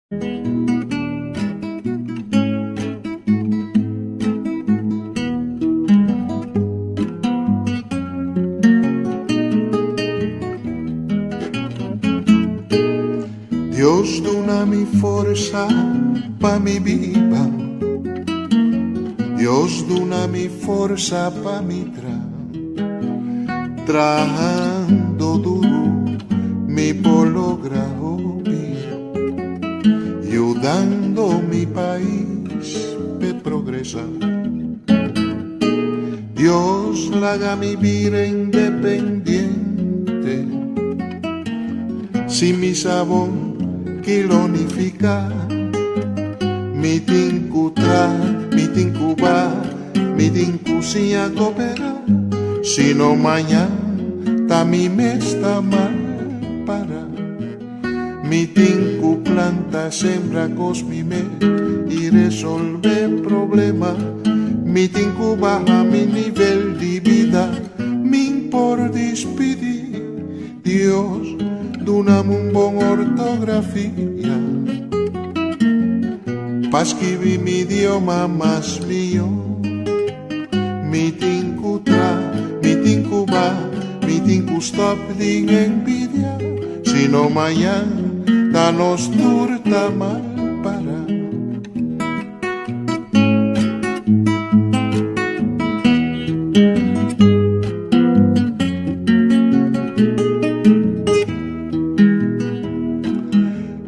Dios dona mi forza pa mi viva, Dios dona mi forza pa mi trabajando duro mi pologra hobby, ayudando mi país pe progresar. Dios la haga mi vida independiente, si mi sabón kilonifica, mi tincutra, mi tincuba, mi tincusia coopera, si no mañana ta mi me está mal para. Mi tinku planta sembra cosmime y resolve problema, mi tinku baja mi nivel de vida, min por despedir Dios. Dona'm un bon ortografía pa escribir mi idioma más mío. Mi tinku tra, mi tinku va, mi tinku stop din envidia, si no mañana danos turta mal para.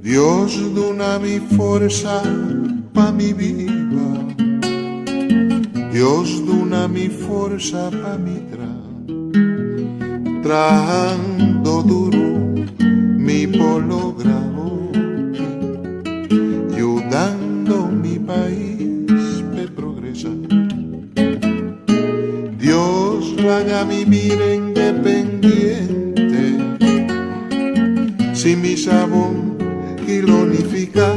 Dios dona mi forza pa mi viva, Dios dona mi forza pa mi trabajando duro mi polograho, ayudando mi país pe progresar. Dios haga mi vida independiente, si mi sabón kilonifica,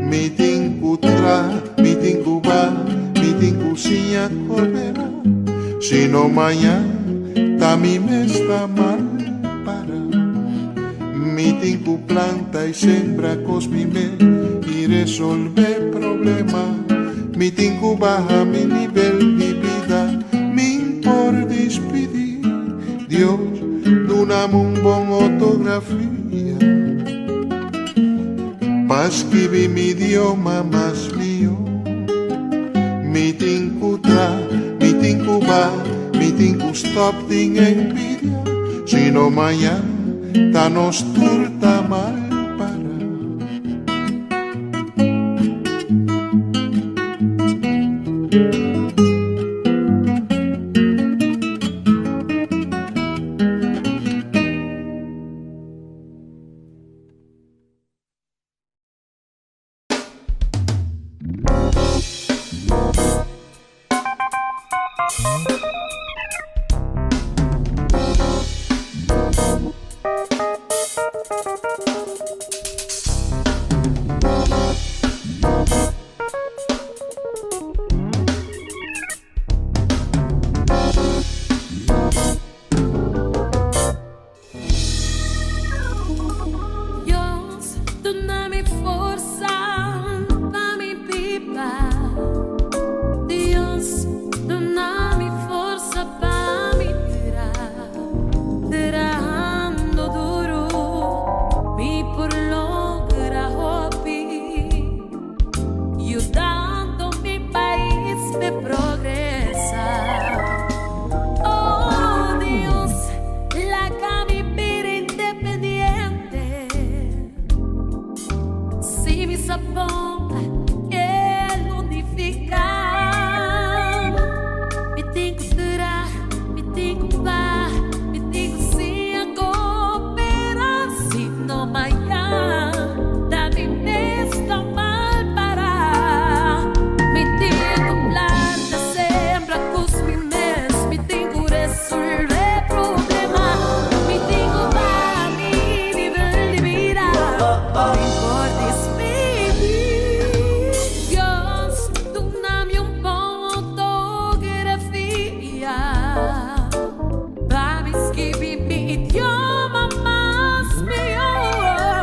mi tincutra, mi tincuba, mi tincusia coopera, si no mañana ta mi me está mal para. Mi tinku planta y sembra cosmime y resolve problema, mi tinku baja mi nivel de vida, min por despedir Dios, dona'm un bon ortografía pa escribir mi idioma más mío. Mi tinku tra, mi tinku va, mi tinku stop din envidia, si no mañana ta nos turta mal para. Give me your mama's me.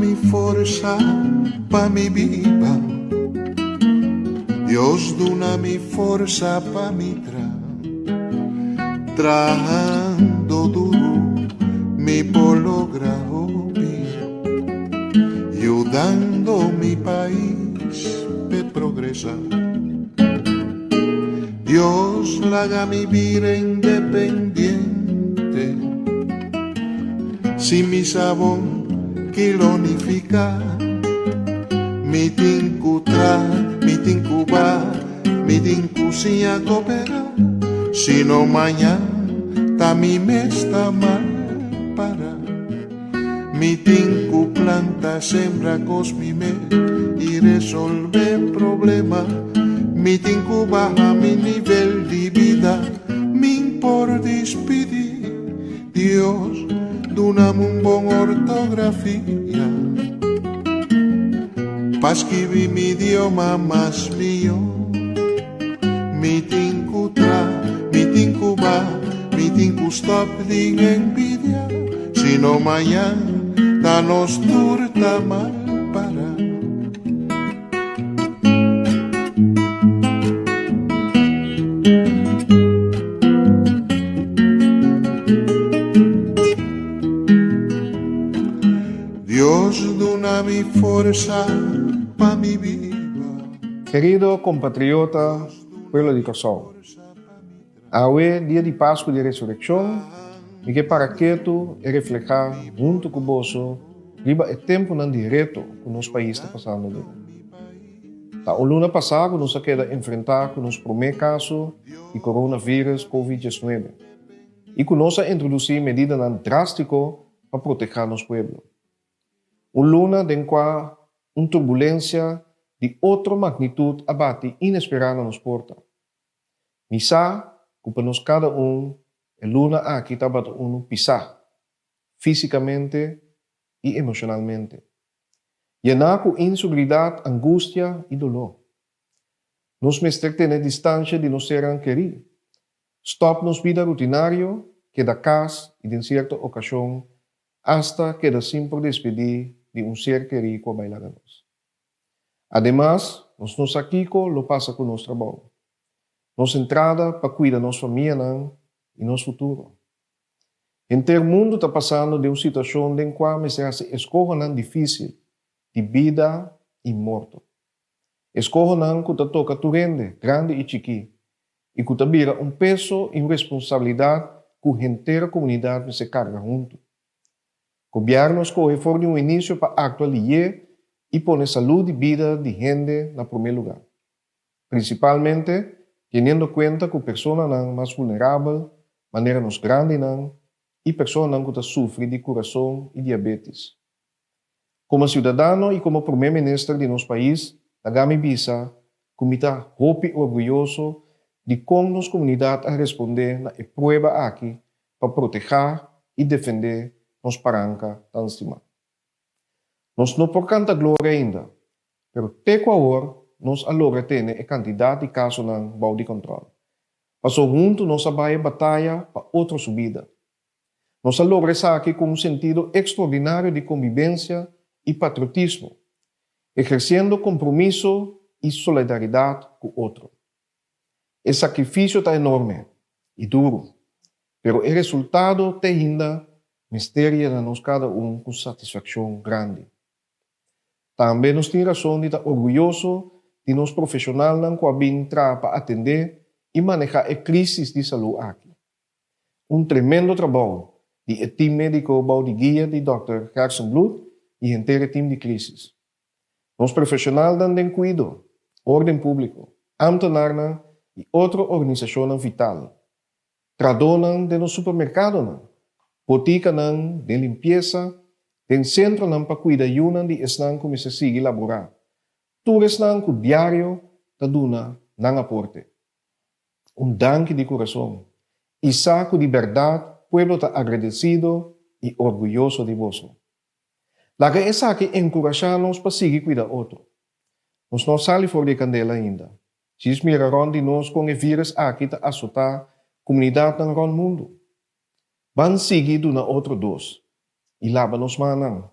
mi forza pa mi viva. Dios dona mi forza pa mi trabajando duro mi logra ayudando mi país pe progresar. Dios la haga mi vida independiente, sin mi sabón kilonificar, mi tincutra, mi tincuba, mi tincusia coopera, sino mañana ta mi me está mal para. Mi tinku planta sembra cosmime y resolve problema. Mi tinku baja mi nivel de vida, min por despedir. Dios, doname un bon ortografía, pa' escribir mi idioma más mío. Mi tinku mi tinku va, mi tinku stop din envidia, sino mañana danos turta mal para. Dios dona mi fuerza pa mi vida. Querido compatriota, pueblo de Cazón, hoy día de Pascua de Resurrección, e que para que tu reflejar junto com você riba o tempo não direto que o nosso país está passando de. A luna passada nós queda enfrentar com nosso primeiro caso de coronavírus COVID-19 e que nós introduzir medidas drásticas para proteger nosso povo. Luna tem qual uma turbulência de outra magnitude abate inesperada nos porta. Misa, que para nós cada el luna aquí estaba uno pisar físicamente y emocionalmente. Llenar con inseguridad, angustia y dolor. Nos mestrecte en distancia de nos seres queridos. Stop nos vida rutinario que da casa y en cierta ocasión hasta que da simple despedir de un ser querido que bailaremos. Además, nos aquí lo pasa con nuestro trabajo. Nos entrada para cuidar de nuestra familia e nosso futuro. O mundo está passando de uma situação em qual se hace escolha difícil de vida e morte. Escolha que está toca tu grande e chiqui, e que está vira peso e responsabilidade que a inteira comunidade se carga junto. O governo escolhe for de início para actualizar e pôr saúde e vida de gente na primeiro lugar. Principalmente, tendo em conta que a pessoa mais vulnerável maneira nos grandes e pessoas que sofrem de coração e diabetes. Como cidadão e como primeiro-ministro de nosso país, nagami bisa, kumita hopi orgulhoso de como nossa comunidade a responder na prueba aqui para proteger e defender nos paranca tão estimado. Nós não por canta glória ainda, pero até agora nós alogra ter a quantidade de casos não bom de controle. Passou junto nossa batalha para outra subida. Nós logramos aqui com um sentido extraordinário de convivência e patriotismo, exercendo compromisso e solidariedade com o outro. O sacrifício está enorme e duro, pero o resultado tem ainda mistério de nós cada com satisfação grande. Também nós temos razão de estar orgulhoso de nós profissionais que vêm para atender e manejar a crise de saúde aqui. Tremendo trabalho de time médico de guia de Dr. Gerson Bloed e inteiro time de crise. Nós profissionais dan cuidado, ordem público, ambtenaren e outra organização vital. Tradonan de no supermercado, botica de limpeza, den centro para cuidar yunan de esnan como se sigue laborar. Turis que diário taduna nang aporte. Danke de coração. E saco de verdade, pueblo está agradecido e orgulhoso de vós. Laga essa que encorajar-nos para seguir cuidar outro. Nós não saímos fora de candela ainda. Se miraram de nós com o vírus aqui está assustar a comunidade no mundo. Van seguir na outro dos. E lava nos manang.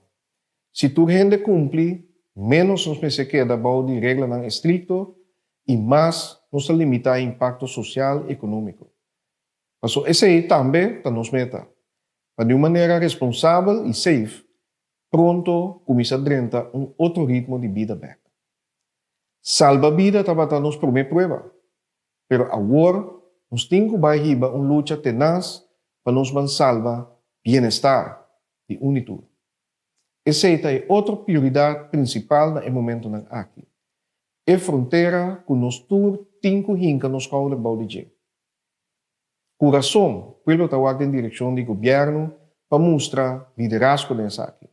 Se tu gente cumple, menos nos se queda bajo de regla não estricto e mais nos limita a impacto social e econômico. Mas esse aí também está nos meta. Para de uma maneira responsável e safe, pronto começa a drenta outro ritmo de vida back. Salva vida estava nos primeira prova, pero agora nos temos que barriba luta tenaz para nos salvar bem-estar e unitude. Essa é outra prioridade principal no momento aqui. É fronteira que nós todos temos que nos caule balde. Coração, pelo trabalho em direção do governo para mostrar liderazgo nessa aqui.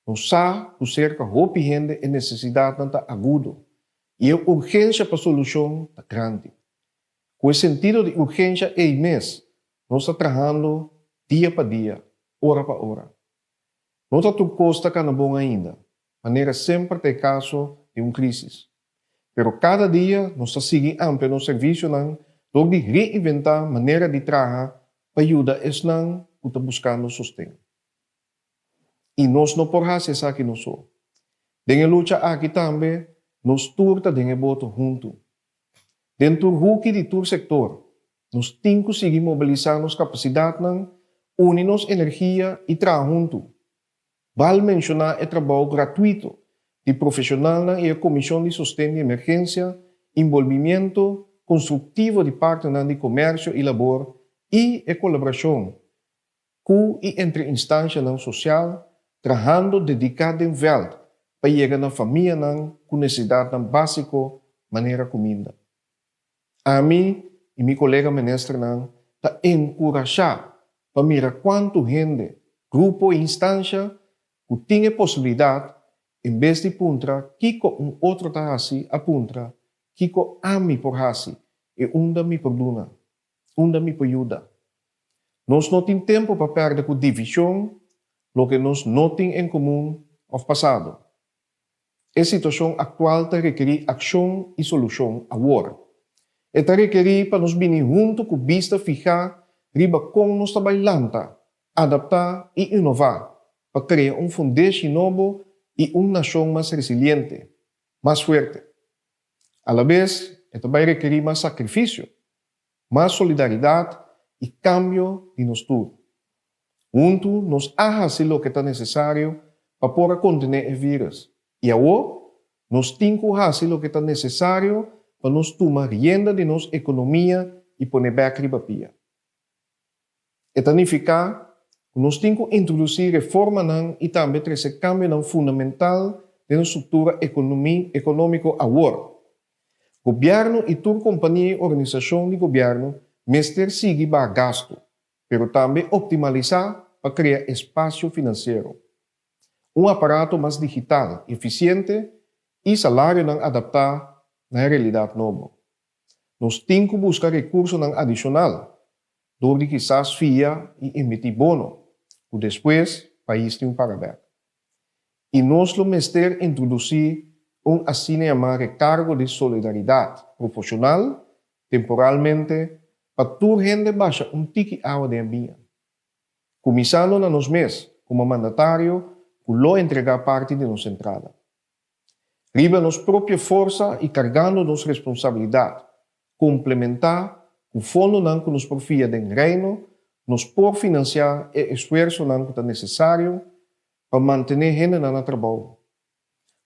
Nós sabemos que cerca de gente é necessidade tanta aguda e a urgência para a solução é grande. Com o sentido de urgência é imenso, nós estamos trabalhando dia para dia, hora para hora. Não está tudo costa que não bom ainda, maneira sempre tem caso de uma crise. Pero cada dia nós estamos seguindo amplo no serviço do de reinventar maneira de trabalhar para ajudar esse não que está buscando sustento. E nós não podemos fazer aqui não só. Dengue luta aqui também, nós turta dengue boto junto. Dentro do de todo setor, nós temos que seguir mobilizar nossa capacidade, unir nossa energia e trabalhar junto. Vale mencionar o trabalho gratuito de profissional e a Comissão de Sustento de Emergência, envolvimento construtivo de parte de comércio e labor e a colaboração com e entre instâncias social, trabalhando dedicado em veld para chegar na família com necessidade básica, maneira comida. A mim e meu colega ministro está encorajar para mirar quanto gente, grupo e instância que tem a possibilidade, em vez de puntra, kiko outro tahasi a puntra, kiko ami por hasi, e unda mi perdona, unda mi ajuda. Nós não temos tempo para perder com divisão, lo que nós não temos em comum ao passado. A situação atual requer ação e solução agora. Esta requer para nos vir junto com vista fijar, riba como nós trabalhamos, adaptar e inovar, para criar fundação novo e uma nação mais resiliente, mais forte. A la vez, esta vai requerir mais sacrifício, mais solidariedade e cambio de nós tudo. Junto, nós hacemos o que é necessário para poder conter o vírus. E agora, nós temos que fazer o que é necessário para nos tomar rienda de nossa economia e pôr back riba pia. Isso significa que nós temos que introduzir reforma e também trazer cambio fundamental de nossa estrutura econômica agora. O governo e toda companhia e organização de governo mestre seguir para gasto, mas também optimizar para criar espaço financeiro. Aparato mais digital, eficiente e salário adaptar na realidade nova. Nós temos que buscar recursos adicional, onde quizás via e emitir bono, e depois o país tem pagamento. E nós lo mestre introduzir assim chamado recargo de solidariedade profissional, temporalmente, para toda gente baixa tiki água de ambia. Começando na nos mês, como mandatário, por lo entregar parte de nossa entrada. Riba nos própria força e cargando nos responsabilidade, complementar o fundo que nos profia do reino, nos por financiar o esforço que é necessário para manter gente no trabalho,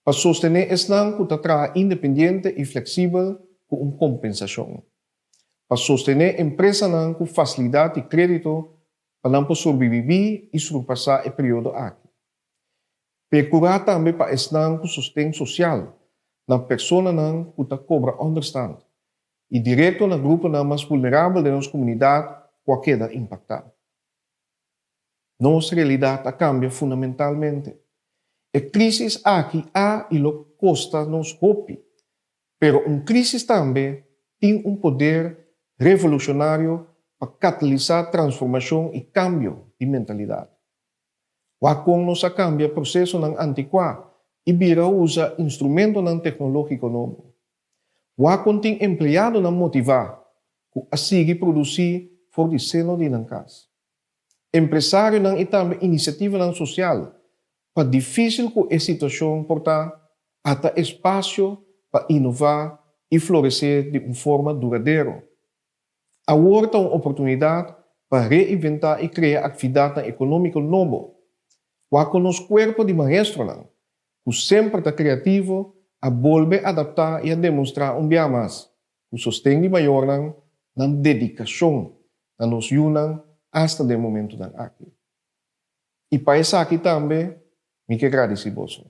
para sostener esse que está independente e flexível com uma compensação, para sostener a empresa com facilidade e crédito para não sobreviver e surpassar o período aqui. Procurar também para estar com sustento social na pessoa que está cobra understand e direto no grupo mais vulnerável da nossa comunidade qualquer impactado. Nossa realidade cambia fundamentalmente. A crise aqui há e lo custa nos hope, pero uma crise também tem poder revolucionário para catalisar transformação e cambio de mentalidade. Wakong nos cambia processo antiquado e vira usa instrumento tecnológico novo. Wakong tem empregado motivar a seguir produzir for de seno de casa. Empresário e também iniciativa social para difícil com a situação, portanto, há espaço para inovar e florescer de uma forma duradoura. Agora tem uma oportunidade para reinventar e criar atividade econômica nova. Com nosso corpo de maestro, que sempre está criativo, a volver a adaptar e a demonstrar dia mais, o sustento maior na dedicação, na nos unam hasta o momento da aqui. E para isso aqui também, me quero agradecer você.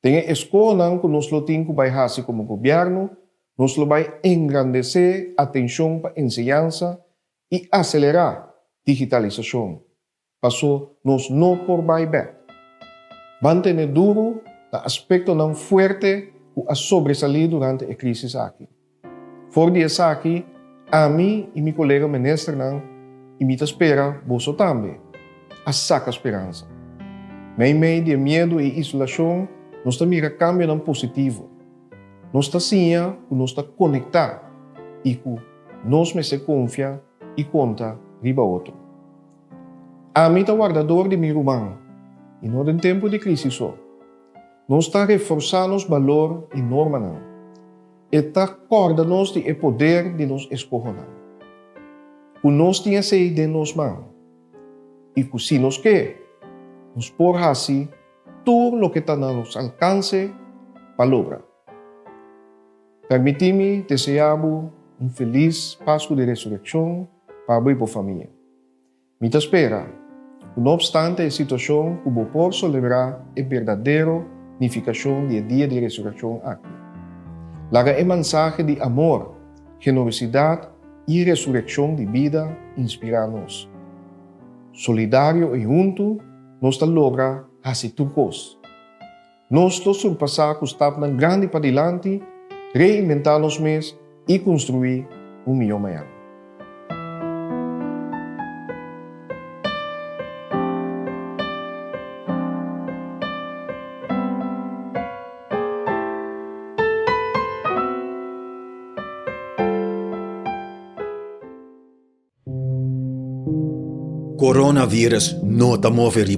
Tem a escola que nós temos que fazer como governo, nós vamos engrandecer a atenção para a ensinança e acelerar a digitalização. Passou nós não por baixo. Manter duro o aspecto não forte que a sobresalir durante a crise aqui. Por isso aqui, a mim e meu colega ministro e me espera você também. A saca esperança. Meio de medo e isolação, nós estamos a câmbio positivo. Nós estamos que nós estamos conectados e que nós se confia e conta riba outro. A mim é o guardador de meu irmão e não em tempo de crise só. Nós estamos reforçando os valores e normas. E está acordando de poder de nos escolher. Que nós temos essa ideia de nos mãos. E que se nos quer, nos por assim tudo o que está a nosso alcance para lograr. Permite-me desejar feliz Páscoa de Ressurreição para a boa família. Me espera, não obstante a situação que vou por celebrar a verdadeira significação do dia de ressurreição aqui. Laga a mensagem de amor, generosidade e ressurreição de vida inspirar-nos. Solidário e junto, nós logra fazer tudo coisa. Nós surpassar que está na grande para diante, reinventar-nos mesmos e construir melhor amanhã. Coronavirus não está movendo